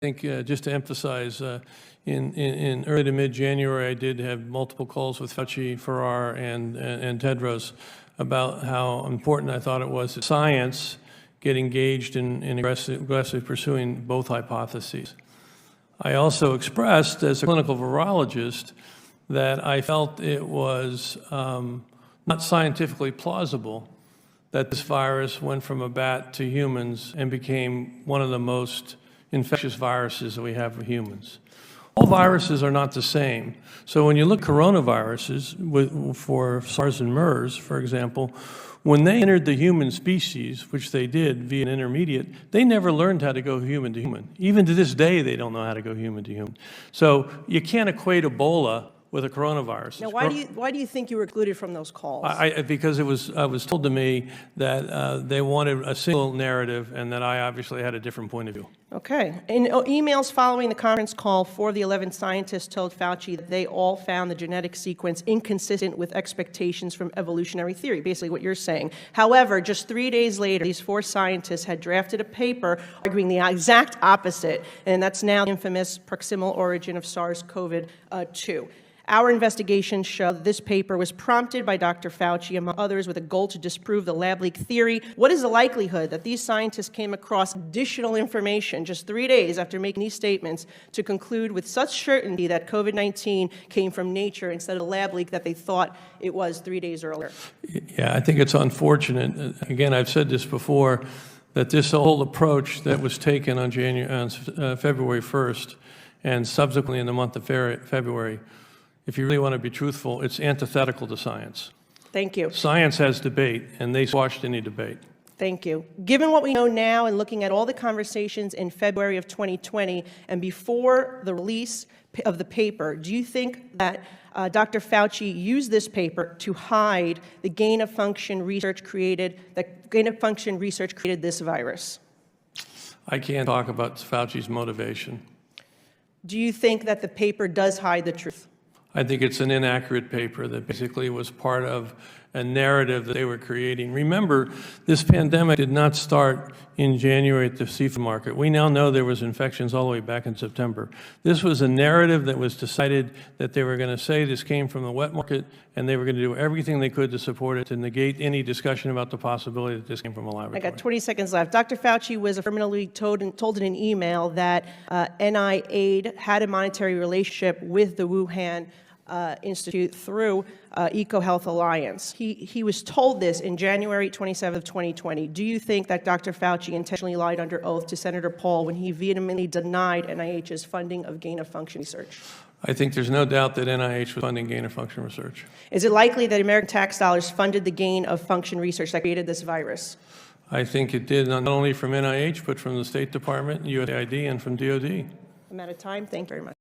think just to emphasize, in early to mid-January, I did have multiple calls with Fauci, Farrar, and Tedros about how important I thought it was that science get engaged in aggressively pursuing both hypotheses. I also expressed, as a clinical virologist, that I felt it was not scientifically plausible that this virus went from a bat to humans and became one of the most infectious viruses that we have for humans. All viruses are not the same. So when you look at coronaviruses, for SARS and MERS, for example, when they entered the human species, which they did via an intermediate, they never learned how to go human to human. Even to this day, they don't know how to go human to human. So you can't equate Ebola with a coronavirus. Now, why do you think you were excluded from those calls? Because it was told to me that they wanted a single narrative and that I obviously had a different point of view. Okay. In emails following the conference call, 4 of the 11 scientists told Fauci that they all found the genetic sequence inconsistent with expectations from evolutionary theory, basically what you're saying. However, just 3 days later, these 4 scientists had drafted a paper arguing the exact opposite, and that's now the infamous proximal origin of SARS-CoV-2. Our investigations show that this paper was prompted by Dr. Fauci, among others, with a goal to disprove the lab leak theory. What is the likelihood that these scientists came across additional information just 3 days after making these statements to conclude with such certainty that COVID-19 came from nature instead of the lab leak that they thought it was 3 days earlier? Yeah, I think it's unfortunate. Again, I've said this before, that this whole approach that was taken on February 1st and subsequently in the month of February, if you really want to be truthful, it's antithetical to science. Thank you. Science has debate, and they squashed any debate. Thank you. Given what we know now and looking at all the conversations in February of 2020 and before the release of the paper, do you think that Dr. Fauci used this paper to hide the gain-of-function research created this virus? I can't talk about Fauci's motivation. Do you think that the paper does hide the truth? I think it's an inaccurate paper that basically was part of a narrative that they were creating. Remember, this pandemic did not start in January at the seafood market. We now know there was infections all the way back in September. This was a narrative that was decided that they were going to say this came from the wet market, and they were going to do everything they could to support it, to negate any discussion about the possibility that this came from a laboratory. I got 20 seconds left. Dr. Fauci was affirmatively told in an email that NIH had a monetary relationship with the Wuhan Institute through EcoHealth Alliance. He was told this in January 27th of 2020. Do you think that Dr. Fauci intentionally lied under oath to Senator Paul when he vehemently denied NIH's funding of gain-of-function research? I think there's no doubt that NIH was funding gain-of-function research. Is it likely that American tax dollars funded the gain-of-function research that created this virus? I think it did, not only from NIH, but from the State Department, USAID, and from DOD. I'm out of time. Thank you very much.